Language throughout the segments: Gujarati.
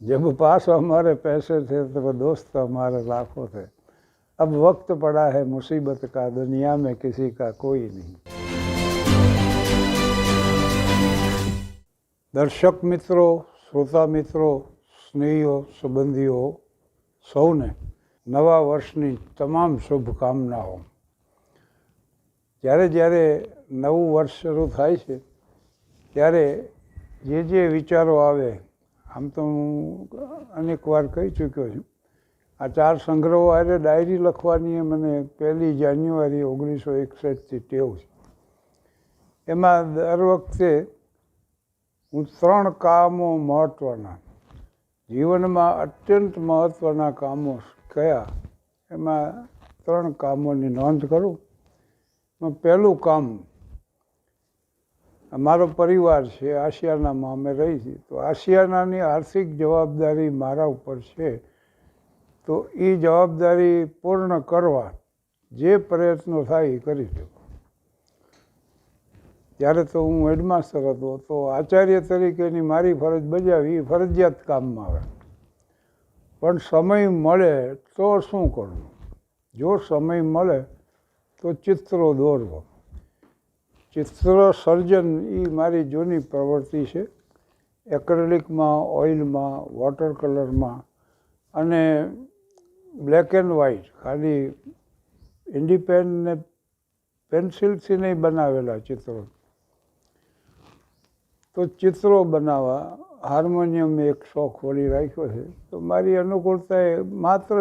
जब पास हमारे पैसे थे तो दोस्त हमारे लाखों थे। अब वक्त पड़ा है मुसीबत का, दुनिया में किसी का कोई नहीं। દર્શક મિત્રો, શ્રોતા મિત્રો, સ્નેહીઓ, સંબંધીઓ સૌને નવા વર્ષની તમામ શુભકામનાઓ। જ્યારે જ્યારે નવું વર્ષ શરૂ થાય છે ત્યારે જે વિચારો આવે, આમ તો હું અનેક વાર કહી ચૂક્યો છું, આ 4 સંગ્રહો હારે ડાયરી લખવાની મને 1 જાન્યુઆરી 1961થી ટેવ છે। એમાં દર વખતે હું 3 કામો મહત્ત્વના, જીવનમાં અત્યંત મહત્ત્વના કામો કયા, એમાં 3 કામોની નોંધ કરું। પહેલું કામ, અમારો પરિવાર છે, આશિયાનામાં અમે રહી છીએ, તો આશિયાનાની આર્થિક જવાબદારી મારા ઉપર છે, તો એ જવાબદારી પૂર્ણ કરવા જે પ્રયત્નો થાય એ કરી શકું। ત્યારે તો હું હેડમાસ્ટર હતો, તો આચાર્ય તરીકેની મારી ફરજ બજાવી એ ફરજિયાત કામમાં આવે। પણ સમય મળે તો શું કરવું? જો સમય મળે તો ચિત્રો દોરવો। ચિત્ર સર્જન એ મારી જૂની પ્રવૃત્તિ છે। એક્રેલિકમાં, ઓઇલમાં, વોટર કલરમાં અને બ્લેક એન્ડ વ્હાઇટ, ખાલી ઇન્ડિપેન ને પેન્સિલથી નહીં બનાવેલા ચિત્રો। તો ચિત્રો બનાવવા હાર્મોનિયમ એક શોખ વળી રાખ્યો છે, તો મારી અનુકૂળતાએ માત્ર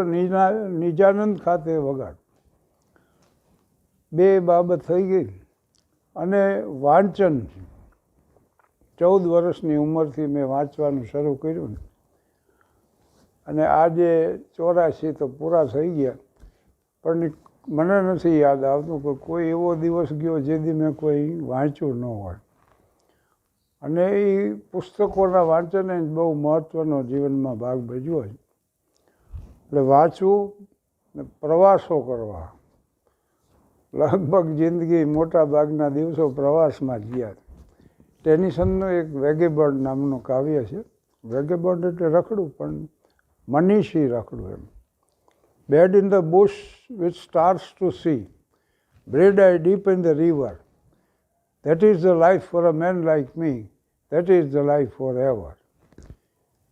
નિજાનંદ ખાતે વગાડ 2 બાબત થઈ ગઈ। અને વાંચન, 14 વર્ષની ઉંમરથી મેં વાંચવાનું શરૂ કર્યું ને, અને આજે 84 તો પૂરા થઈ ગયા, પણ મને નથી યાદ આવતું કે કોઈ એવો દિવસ ગયો જેથી મેં કોઈ વાંચ્યું ન હોય। અને એ પુસ્તકોના વાંચને બહુ મહત્ત્વનો જીવનમાં ભાગ ભજવ્યો છે। એટલે વાંચવું ને પ્રવાસો કરવા, લગભગ જિંદગી મોટા ભાગના દિવસો પ્રવાસમાં જ ગયા। ટેનિસનનું એક વેગેબર્ડ નામનું કાવ્ય છે, વેગેબર્ડ એટલે રખડું, પણ મનીષી રખડું એમ। Bed in the bush with stars to see, bread I dip in the river, that is the life for a man like me, that is the life forever.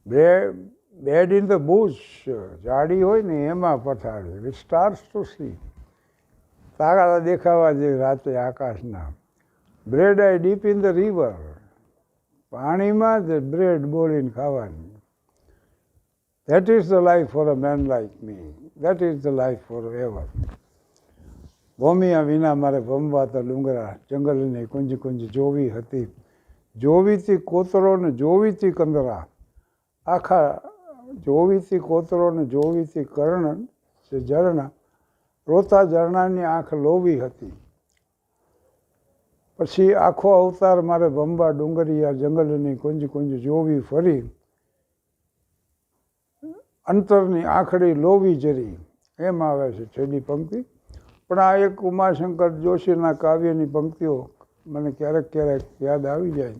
Bed in the bush, ઝાડી હોય ને એમાં પથારી, with stars to see, તારા દેખાવા જે રાતે આકાશના, bread I dip in the river, પાણીમાં જ બ્રેડ બોલીને ખાવાની, that is the life for a man like me, that is the life forever. ભોમિયા વિના મારે ભમવાતા ડુંગરા, જંગલની કુંજ કુંજ જોવી હતી, જોવીથી કોતરો ને જોવીથી કંદરા, આખા જોવીથી કોતરો ને જોવીથી કર્ણ છે ઝરણા, રોતા ઝરણાની આંખ લોવી હતી। પછી આખો અવતાર મારે ભમવા ડુંગરિયા, જંગલની કુંજ કુંજ જોવી ફરી, અંતરની આંખડી લોવી જરી, એમ આવે છે છેલ્લી પંક્તિ। પણ આ એક ઉમાશંકર જોશીના કાવ્યની પંક્તિઓ મને ક્યારેક ક્યારેક યાદ આવી જાય,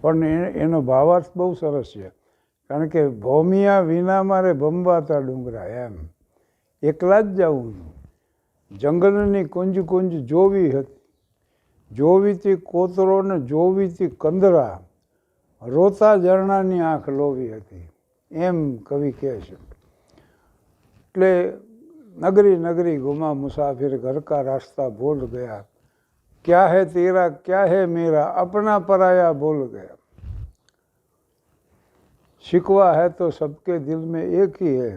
પણ એનો ભાવાર્થ બહુ સરસ છે। કારણ કે ભોમિયા વિના મારે ભમવાતા ડુંગરા, એમ એકલા જ જવું, જંગલની કુંજ કુંજ જોવી હતી, જોવીથી કોતરો ને જોવીથી કંદરા, રોતા ઝરણાની આંખ લોવી હતી, એમ કવિ કહે છે। એટલે नगरी नगरी घुमा मुसाफिर, घर का रास्ता भूल गया, क्या है तेरा क्या है मेरा, अपना पराया भूल गया, शिकवा है तो सबके दिल में एक ही है,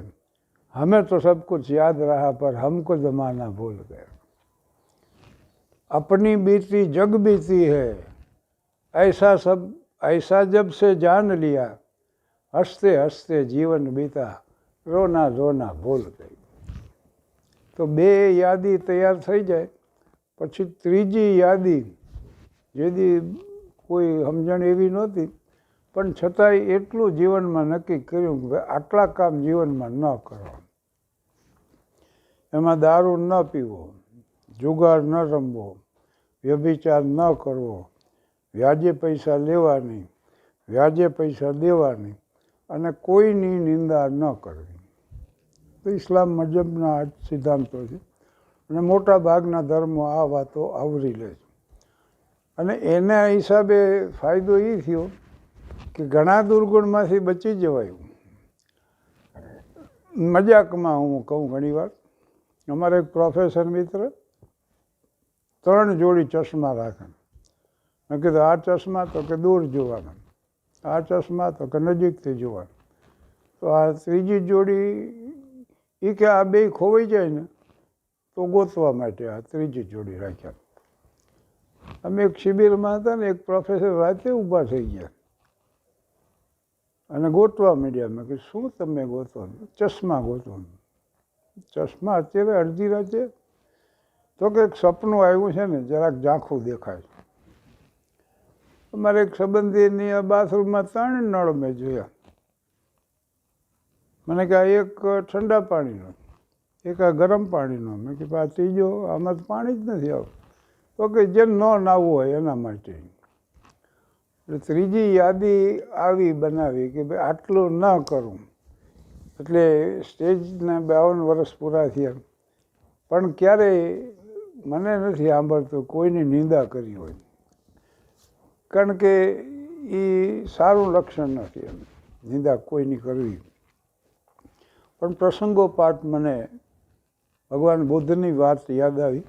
हमें तो सब कुछ याद रहा पर हमको जमाना भूल गया, अपनी बीती जग बीती है, ऐसा जब से जान लिया, हंसते हंसते जीवन बीता, रोना रोना भूल गई। તો 2 યાદી તૈયાર થઈ જાય, પછી ત્રીજી યાદી, જેથી કોઈ સમજણ એવી નહોતી, પણ છતાંય એટલું જીવનમાં નક્કી કર્યું કે આટલા કામ જીવનમાં ન કરવા। એમાં દારૂ ન પીવો, જુગાર ન રમવો, વ્યભિચાર ન કરવો, વ્યાજે પૈસા લેવા નહીં, વ્યાજે પૈસા દેવા નહીં, અને કોઈની નિંદા ન કરવી. તો ઇસ્લામ મજહબના આ સિદ્ધાંતો છે અને મોટા ભાગના ધર્મો આ વાતો આવરી લે છે. અને એના હિસાબે ફાયદો એ થયો કે ઘણા દુર્ગુણમાંથી બચી જવાયું. મજાકમાં હું કહું ઘણી વાર, અમારે એક પ્રોફેસર મિત્ર 3 જોડી ચશ્મા રાખે. મેં કીધું આ ચશ્મા તો કે દૂર જોવાના, આ ચશ્મા તો કે નજીકથી જોવાના. તો આ ત્રીજી જોડી એ કે આ બે ખોવાઈ જાય ને તો ગોતવા માટે આ ત્રીજી જોડી રાખ્યા. અમે એક શિબિરમાં હતા ને, એક પ્રોફેસર રાતે ઊભા થઈ ગયા અને ગોતવા માંડ્યા. મેં કે શું તમે ગોતો? ચશ્મા ગોતો. ચશ્મા અત્યારે અડધી રાતે? તો કે એક સપનું આવ્યું છે ને, જરાક ઝાંખું દેખાય. અમારે એક સંબંધીની આ બાથરૂમમાં 3 નળ મેં જોયા. મને કે આ એક ઠંડા પાણીનો, એક આ ગરમ પાણીનો. મેં કે આ ત્રીજો, આમાં તો પાણી જ નથી આવતું. તો કે જે ન નાહવું હોય એના માટે. એટલે ત્રીજી યાદી આવી બનાવી કે ભાઈ આટલું ન કરું. એટલે સ્ટેજના 52 વર્ષ પૂરા થયા, પણ ક્યારેય મને નથી સાંભળતું કોઈની નિંદા કરી હોય, કારણ કે એ સારું લક્ષણ નથી એમ નિંદા કોઈની કરવી. પણ પ્રસંગોપાત મને ભગવાન બુદ્ધની વાત યાદ આવી.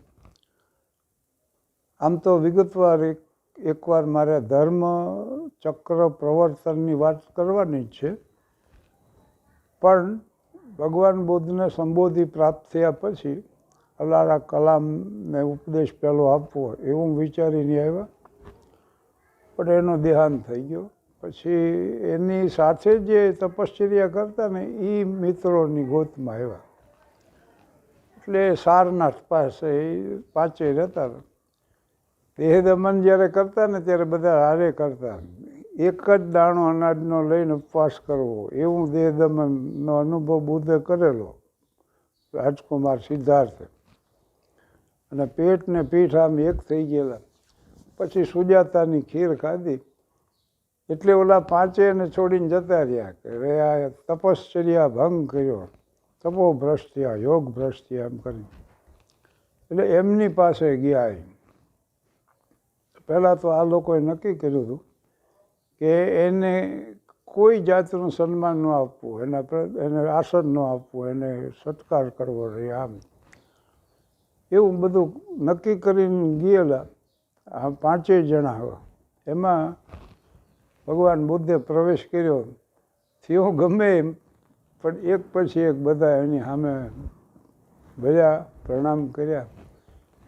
આમ તો વિગતવાર એકવાર મારે ધર્મ ચક્ર પ્રવર્તનની વાત કરવાની જ છે, પણ ભગવાન બુદ્ધને સંબોધિ પ્રાપ્ત થયા પછી અલારા કલામને ઉપદેશ પહેલો આપવો એવું વિચારીને આવ્યા. પણ એનો દેહાંત થઈ ગયો. પછી એની સાથે જે તપશ્ચર્યા કરતા ને એ મિત્રોની ગોતમાં આવ્યા. એટલે સારનાથ પાસે એ 5 રહેતા. દેહ દમન જ્યારે કરતા ને ત્યારે બધા હારે કરતા. એક જ દાણો અનાજનો લઈને ઉપવાસ કરવો, એવું દેહ દમનનો અનુભવ બુદ્ધે કરેલો રાજકુમાર સિદ્ધાર્થે. અને પેટ ને પીઠ આમ એક થઈ ગયેલા. પછી સુજાતાની ખીર ખાધી એટલે ઓલા 5 એને છોડીને જતા રહ્યા કે રે આ તપશ્ચર્યા ભંગ કર્યો, તપો ભ્રષ્ટ થયા, યોગ ભ્રષ્ટ થયા એમ કરી. એટલે એમની પાસે ગયા. પહેલાં તો આ લોકોએ નક્કી કર્યું હતું કે એને કોઈ જાતનું સન્માન ન આપવું, એને આસન ન આપવું, એને સત્કાર કરવો રહે. આમ એવું બધું નક્કી કરીને ગયેલા આ 5 જણા. એમાં ભગવાન બુદ્ધે પ્રવેશ કર્યો. થયો ગમે એમ, પણ એક પછી એક બધા એની સામે ભર્યા, પ્રણામ કર્યા,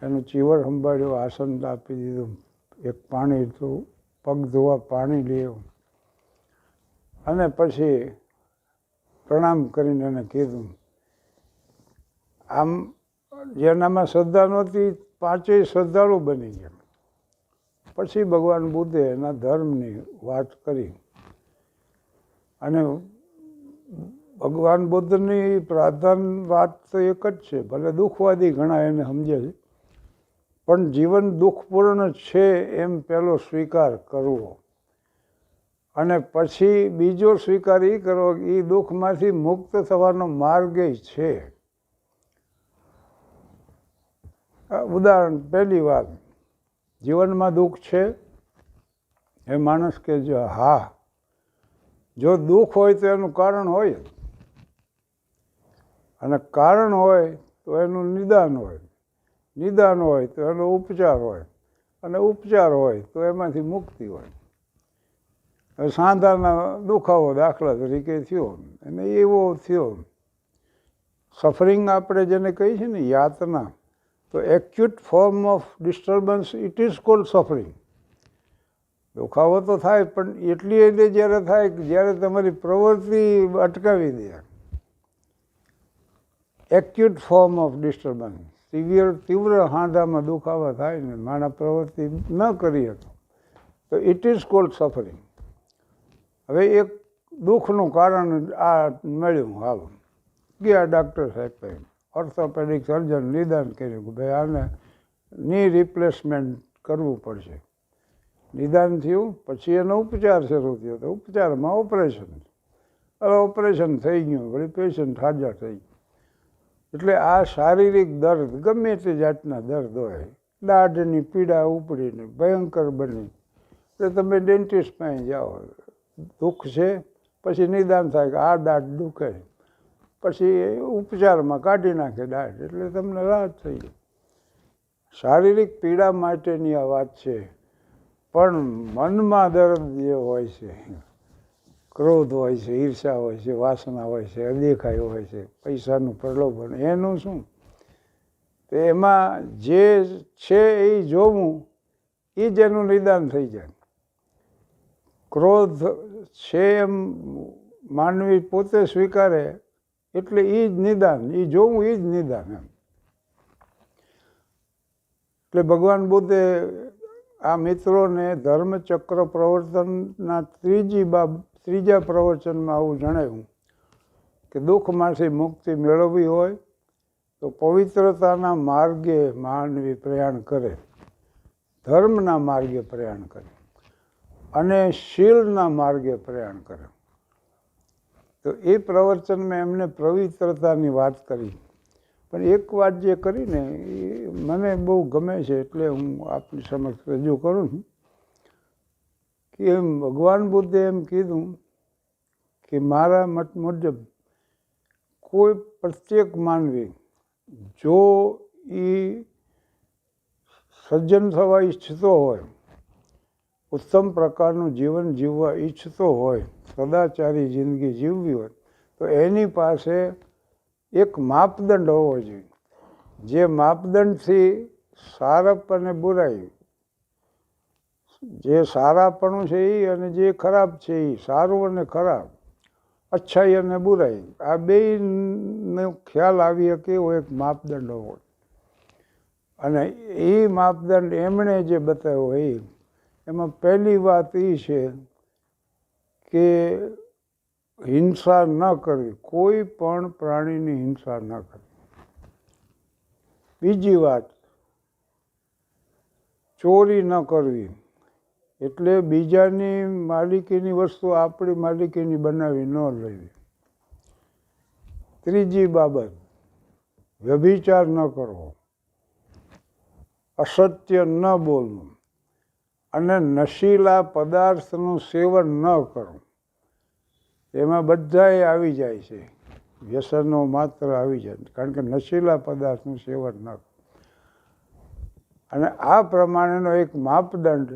એનું ચીવર સંભાળ્યો, આસન આપી દીધું, એક પાણી પગ ધોવા પાણી લેવું, અને પછી પ્રણામ કરીને એને કીધું. આમ જેનામાં શ્રદ્ધા નહોતી 5 શ્રદ્ધાળુ બની ગયા. પછી ભગવાન બુદ્ધે એના ધર્મની વાત કરી. અને ભગવાન બુદ્ધની પ્રધાન વાત તો એક જ છે, ભલે દુઃખવાદી ઘણા એને સમજે છે, પણ જીવન દુઃખપૂર્ણ છે એમ પહેલો સ્વીકાર કરવો. અને પછી બીજો સ્વીકાર એ કરવો કે એ દુઃખમાંથી મુક્ત થવાનો માર્ગ છે. ઉદાહરણ, પહેલી વાત, જીવનમાં દુઃખ છે એ માણસ કે જો હા, જો દુઃખ હોય તો એનું કારણ હોય, અને કારણ હોય તો એનું નિદાન હોય, નિદાન હોય તો એનો ઉપચાર હોય, અને ઉપચાર હોય તો એમાંથી મુક્તિ હોય. હવે સાંધાના દુખાવો દાખલા તરીકે થયો અને એવો થયો. સફરિંગ આપણે જેને કહીએ છીએ ને, યાતના, તો acute form of disturbance, it is cold suffering. દુખાવો તો થાય, પણ એટલી એટલે જ્યારે થાય કે જ્યારે તમારી પ્રવૃત્તિ અટકાવી દે. એક્યુટ ફોર્મ ઓફ ડિસ્ટર્બન્સ, તીવ્ર હાંધામાં દુખાવા થાય ને માણસ પ્રવૃત્તિ ન કરી શકો, તો ઇટ ઇઝ કોલ્ડ સફરિંગ. હવે એક દુઃખનું કારણ આ મળ્યું, હાલ ગયા ડાક્ટર સાહેબ પાસે, ઓર્થોપેડિક સર્જન નિદાન કર્યું કે ભાઈ આને ની રિપ્લેસમેન્ટ કરવું પડશે. નિદાન થયું, પછી એનો ઉપચાર શરૂ થયો, તો ઉપચારમાં ઓપરેશન. હવે ઓપરેશન થઈ ગયું, વળી પેશન્ટ હાજર થઈ ગયું. એટલે આ શારીરિક દર્દ ગમે તે જાતના દર્દ હોય, દાઢની પીડા ઉપડીને ભયંકર બની, એટલે તમે ડેન્ટિસ્ટ પાસે જાઓ, દુઃખ છે, પછી નિદાન થાય કે આ દાઢ દુખે, પછી ઉપચારમાં કાઢી નાખે દાઢ, એટલે તમને રાહત થઈ જાય. શારીરિક પીડા માટેની આ વાત છે. પણ મનમાં દર્દ જે હોય છે, ક્રોધ હોય છે, ઈર્ષા હોય છે, વાસના હોય છે, અદેખાઈ હોય છે, પૈસાનું પ્રલોભન, એનું શું? તો એમાં જે છે એ જોવું, એ જ એનું નિદાન થઈ જાય. ક્રોધ છે એમ માનવી પોતે સ્વીકારે એટલે એ જ નિદાન, એ જોવું એ જ નિદાન એમ. એટલે ભગવાન બુદ્ધે આ મિત્રોને ધર્મચક્ર પ્રવર્તનના ત્રીજા પ્રવચનમાં આવું જણાવ્યું કે દુઃખમાંથી મુક્તિ મેળવવી હોય તો પવિત્રતાના માર્ગે માનવી પ્રયાણ કરે, ધર્મના માર્ગે પ્રયાણ કરે અને શીલના માર્ગે પ્રયાણ કરે. તો એ પ્રવચનમાં એમને પવિત્રતાની વાત કરી. પણ એક વાત જે કરીને એ મને બહુ ગમે છે, એટલે હું આપની સમક્ષ રજૂ કરું છું કે એમ ભગવાન બુદ્ધે એમ કીધું કે મારા મત મુજબ કોઈ પ્રત્યેક માનવી જો એ સજ્જન થવા ઈચ્છતો હોય, ઉત્તમ પ્રકારનું જીવન જીવવા ઈચ્છતો હોય, સદાચારી જિંદગી જીવવી હોય, તો એની પાસે એક માપદંડ હોવો જોઈએ. જે માપદંડથી સારપ અને બુરાઈ, જે સારાપણું છે એ અને જે ખરાબ છે એ, સારું અને ખરાબ, અચ્છાઈ અને બુરાઈ, આ બેયનો ખ્યાલ આવી શકે એવો એક માપદંડ હોવો. અને એ માપદંડ એમણે જે બતાવ્યો એ એમાં પહેલી વાત એ છે કે હિંસા ન કરવી, કોઈ પણ પ્રાણીની હિંસા ન કરવી. બીજી વાત, ચોરી ન કરવી, એટલે બીજાની માલિકીની વસ્તુ આપણી માલિકીની બનાવી ન લેવી. ત્રીજી બાબત, વ્યભિચાર ન કરવો, અસત્ય ન બોલવું અને નશીલા પદાર્થનું સેવન ન કરવું. એમાં બધાએ આવી જાય છે, વ્યસનો માત્ર આવી જાય, કારણ કે નશીલા પદાર્થનું સેવન ન કરવું. અને આ પ્રમાણેનો એક માપદંડ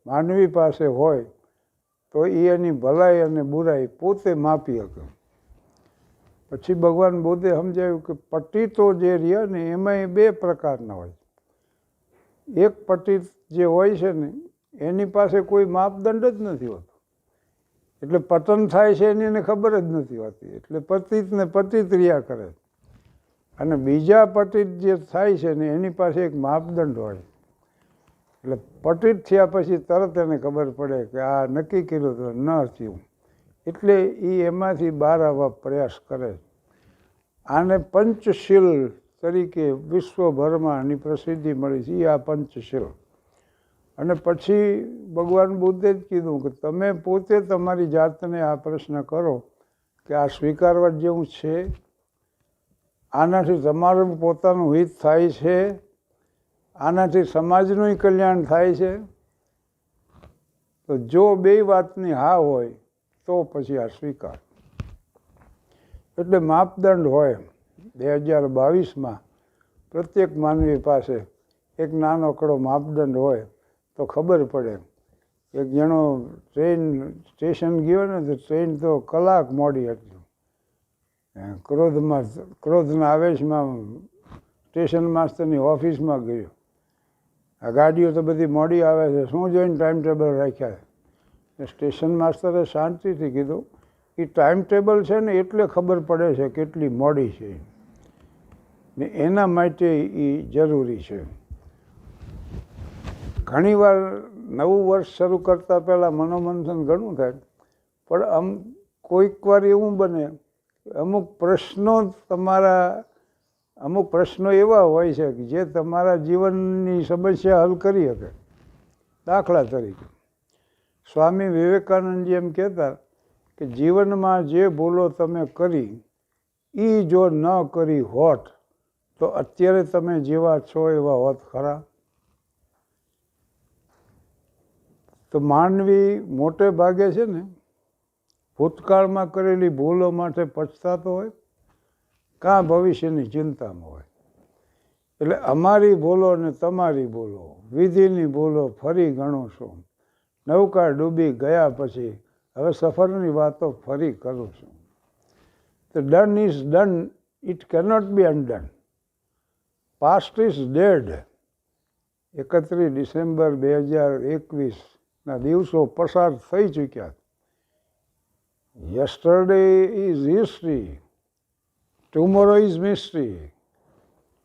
માનવી પાસે હોય તો એ એની ભલાઈ અને બુરાઈ પોતે માપી શકે. પછી ભગવાન બુદ્ધે સમજાવ્યું કે પતિતો જે રહ્યા ને એમાં બે પ્રકારના હોય. એક પતિત જે હોય છે ને એની પાસે કોઈ માપદંડ જ નથી હોતો, એટલે પતન થાય છે એની એને ખબર જ નથી હોતી, એટલે પતિતને પતિત રહ્યા કરે. અને બીજા પતિત જે થાય છે ને એની પાસે એક માપદંડ હોય, એટલે પતિત થયા પછી તરત એને ખબર પડે કે આ નક્કી કર્યું તો ન થયું, એટલે એ એમાંથી બહાર આવવા પ્રયાસ કરે. આને પંચશીલ તરીકે વિશ્વભરમાં આની પ્રસિદ્ધિ મળી છે, આ પંચશીલ. અને પછી ભગવાન બુદ્ધે જ કીધું કે તમે પોતે તમારી જાતને આ પ્રશ્ન કરો કે આ સ્વીકારવા જેવું છે, આનાથી તમારું પોતાનું હિત થાય છે, આનાથી સમાજનું કલ્યાણ થાય છે. તો જો બે વાતની હા હોય તો પછી આ સ્વીકાર. એટલે માપદંડ હોય. 2022માં પ્રત્યેક માનવી પાસે એક નાનકડો માપદંડ હોય તો ખબર પડે. એક જણો ટ્રેન સ્ટેશન ગયો ને તો ટ્રેન તો કલાક મોડી હતી. ક્રોધના આવેશમાં સ્ટેશન માસ્તરની ઓફિસમાં ગયો. આ ગાડીઓ તો બધી મોડી આવે છે, શું જોઈને ટાઈમ ટેબલ રાખ્યા છે. સ્ટેશન માસ્તરે શાંતિથી કીધું એ ટાઈમ ટેબલ છે ને એટલે ખબર પડે છે કેટલી મોડી છે ને એના માટે એ જરૂરી છે. ઘણીવાર નવું વર્ષ શરૂ કરતાં પહેલાં મનોમંથન ઘણું થાય, પણ કોઈક વાર એવું બને અમુક પ્રશ્નો એવા હોય છે કે જે તમારા જીવનની સમસ્યા હલ કરી શકે. દાખલા તરીકે સ્વામી વિવેકાનંદજી એમ કહેતા કે જીવનમાં જે ભૂલો તમે કરી એ જો ન કરી હોત તો અત્યારે તમે જેવા છો એવા હોત ખરા? તો માનવી મોટે ભાગે છે ને ભૂતકાળમાં કરેલી ભૂલો માટે પછતાતો હોય કાં ભવિષ્યની ચિંતામાં હોય. એટલે અમારી ભૂલો ને તમારી ભૂલો, વિધિની ભૂલો ફરી ગણું છું. નૌકા ડૂબી ગયા પછી હવે સફરની વાતો ફરી કરું છું. તો done is done, it cannot be undone. Past is dead. 31 December 2021ના દિવસો પસાર થઈ ચૂક્યા. Yesterday is history, tomorrow is mystery,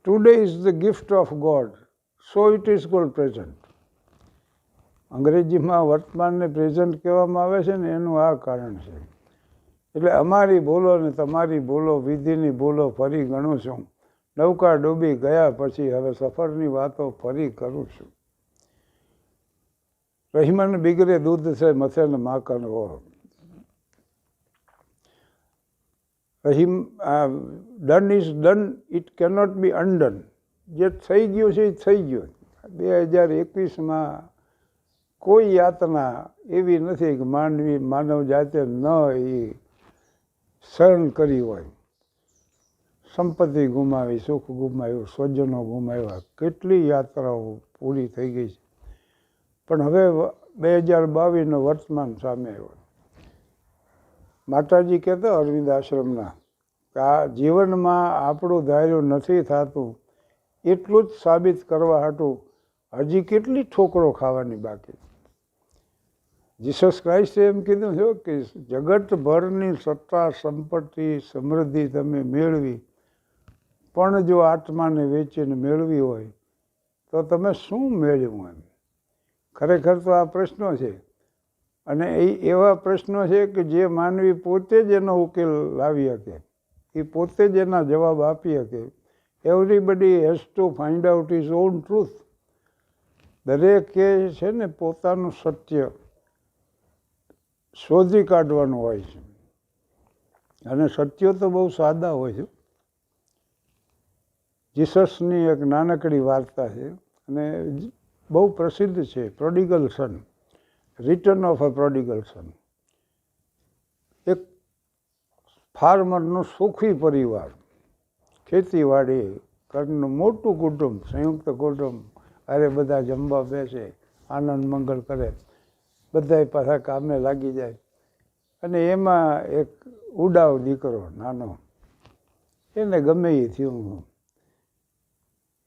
today is the gift of God, so it is called present. અંગ્રેજીમાં વર્તમાનને પ્રેઝન્ટ કહેવામાં આવે છે ને એનું આ કારણ છે. એટલે અમારી ભૂલો ને તમારી ભૂલો, વિધિની ભૂલો ફરી ગણું છું. નૌકા ડૂબી ગયા પછી હવે સફરની વાતો ફરી કરું છું. રહીમન બિગડે દૂધ છે મથે ને માખણ હો. Done is done, it cannot be અનડન. જે થઈ ગયું છે એ થઈ ગયું. 2021માં કોઈ યાતના એવી નથી કે માનવ જાતે ન એ સહન કરી હોય. સંપત્તિ ગુમાવી, સુખ ગુમાવ્યું, સ્વજનો ગુમાવ્યા, કેટલી યાત્રાઓ પૂરી થઈ ગઈ છે. પણ હવે 2022નો વર્તમાન સામે આવ્યો. માતાજી કહેતા અરવિંદ આશ્રમના કે આ જીવનમાં આપણું ધાર્યું નથી થતું એટલું જ સાબિત કરવા હાટું હજી કેટલી ઠોકરો ખાવાની બાકી. જીસસ ક્રાઇસ્ટે એમ કીધું છે કે જગતભરની સત્તા, સંપત્તિ, સમૃદ્ધિ તમે મેળવી પણ જો આત્માને વેચીને મેળવી હોય તો તમે શું મેળવ્યું? એમ ખરેખર તો આ પ્રશ્નો છે. અને એ એવા પ્રશ્નો છે કે જે માનવી પોતે જ એનો ઉકેલ લાવી શકે, એ પોતે જ એના જવાબ આપી શકે. Everybody has to find out his own truth. દરેકે છે ને પોતાનું સત્ય શોધી કાઢવાનું હોય છે. અને સત્યો તો બહુ સાદા હોય છે. જીસસની એક નાનકડી વાર્તા છે અને બહુ પ્રસિદ્ધ છે, પ્રોડિગલ સન, રિટર્ન ઓફ અ પ્રોડિગલ સન. એક ફાર્મરનું સુખી પરિવાર, ખેતીવાડી, ઘરનું મોટું કુટુંબ, સંયુક્ત કુટુંબ, અરે બધા જમવા બેસે, આનંદ મંગળ કરે, બધાય પાછા કામે લાગી જાય. અને એમાં એક ઉડાવ દીકરો નાનો, એને ગમે એ થયું.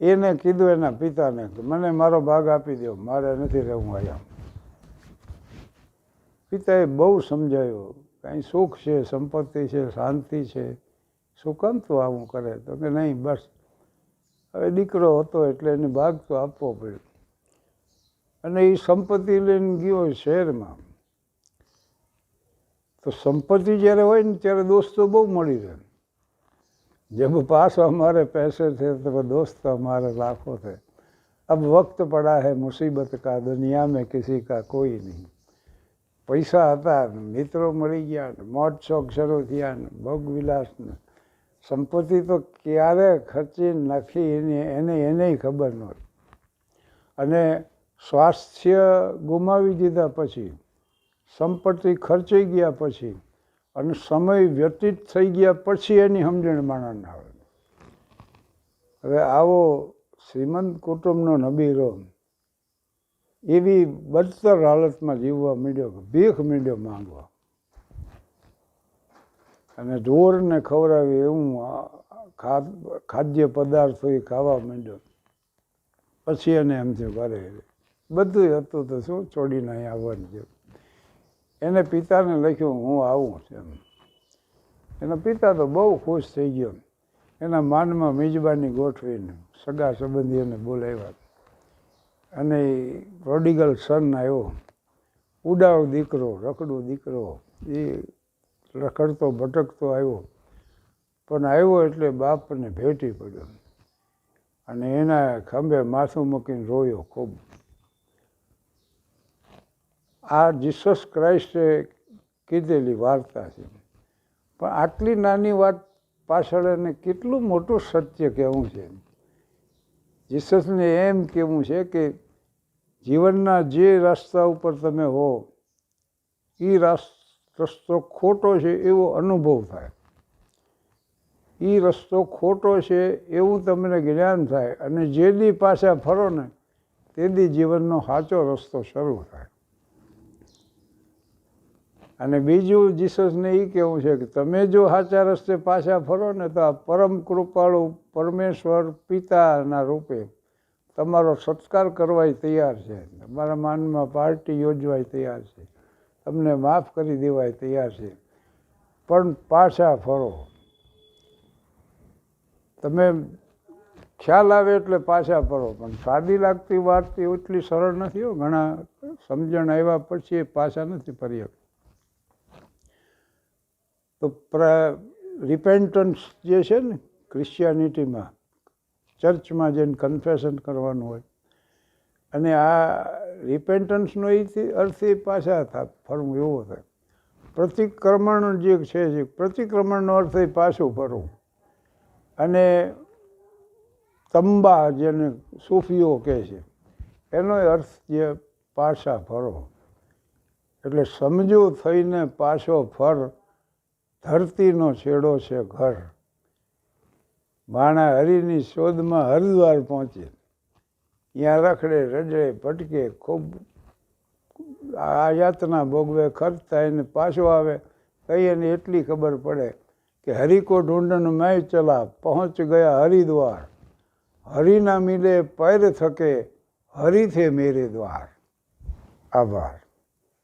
એને કીધું એના પિતાને કે મને મારો ભાગ આપી દો, મારે નથી રહેવું અહીંયા. પિતાએ બહુ સમજાયું, કાંઈ સુખ છે, સંપત્તિ છે, શાંતિ છે, શું કામ તું આવું કરે? તો કે નહીં, બસ હવે દીકરો હતો એટલે એને ભાગ તો આપવો પડ્યો. અને એ સંપત્તિ લઈને ગયો શહેરમાં. તો સંપત્તિ જ્યારે હોય ને ત્યારે દોસ્તો બહુ મળી રહે. जब पास हमारे पैसे थे तो दोस्त हमारे लाखों थे. अब वक्त पड़ा है मुसीबत का, दुनिया में किसी का कोई नहीं. પૈસા હતા, મિત્રો મળી ગયા, મોજ શોખ શરૂ થયા, ભોગ વિલાસ, સંપત્તિ તો ક્યારે ખર્ચી નાખી એને ખબર નહોતી. અને સ્વાસ્થ્ય ગુમાવી દીધા પછી, સંપત્તિ ખર્ચાઈ ગયા પછી અને સમય વ્યતીત થઈ ગયા પછી એની સમજણ માણસને આવે. હવે આવો શ્રીમંત કુટુંબનો નબીરો એવી બદતર હાલતમાં જીવવા માંડ્યો કે ભીખ માંડ્યો માંગવા. અને ઢોરને ખવડાવી એવું ખાદ્ય પદાર્થો એ ખાવા માંડ્યો. પછી એને એમ થયું ઘરે બધું હતું તો શું છોડીને અહીં આવવાનું છે. એને પિતાને લખ્યું હું આવું છું. એના પિતા તો બહુ ખુશ થઈ ગયો. એના માનમાં મિજબાની ગોઠવીને સગા સંબંધીઓને બોલાવ્યા. અને પ્રોડિગલ સન આવ્યો, ઉડાવ દીકરો, રખડો દીકરો, એ રખડતો ભટકતો આવ્યો. પણ આવ્યો એટલે બાપને ભેટી પડ્યો અને એના ખંભે માથું મૂકીને રોયો ખૂબ. આ જીસસ ક્રાઇસ્ટે કીધેલી વાર્તા છે. પણ આટલી નાની વાત પાછળ એને કેટલું મોટું સત્ય કહેવું છે. જીસસને એમ કહેવું છે કે જીવનના જે રસ્તા ઉપર તમે હો એ રસ્તો ખોટો છે એવો અનુભવ થાય, એ રસ્તો ખોટો છે એવું તમને જ્ઞાન થાય, અને જે દી પાછા ફરો ને તે દી જીવનનો સાચો રસ્તો શરૂ થાય. અને બીજું જીસસને એ કહેવું છે કે તમે જો સાચા રસ્તે પાછા ફરો ને તો આ પરમ કૃપાળુ પરમેશ્વર પિતાના રૂપે તમારો સત્કાર કરવા તૈયાર છે, તમારા માનમાં પાર્ટી યોજવા તૈયાર છે, તમને માફ કરી દેવાય તૈયાર છે. પણ પાછા ફરો. તમે ખ્યાલ આવે એટલે પાછા ફરો. પણ સાદી લાગતી વાત એટલી સરળ નથી હો. ઘણા સમજણ આવ્યા પછી એ પાછા નથી ફરી શકતા. તો રિપેન્ટન્સ જે છે ને ક્રિશ્ચિયાનિટીમાં, ચર્ચમાં જઈને કન્ફેશન કરવાનું હોય, અને આ રિપેન્ટન્સનો અર્થ એ પાછા ફરવું એવો થાય. પ્રતિક્રમણ જે છે, પ્રતિક્રમણનો અર્થ એ પાછું ફરવું. અને તંબા જેને સૂફીઓ કહે છે એનો અર્થ જે પાછા ફરો. એટલે સમજુ થઈને પાછો ફર, ધરતીનો છેડો છે ઘર. માણા હરિની શોધમાં હરિદ્વાર પહોંચે, ત્યાં રખડે રજડે ભટકે, ખૂબ આ યાતના ભોગવે, ખર્ચ થાય ને પાછો આવે. કઈ એને એટલી ખબર પડે કે હરિકો ઢૂંઢન મેં ચલા, પહોંચ ગયા હરિદ્વાર. હરિના મિલે પૈર થકે, હરિ થે મેરે દ્વાર. આભાર.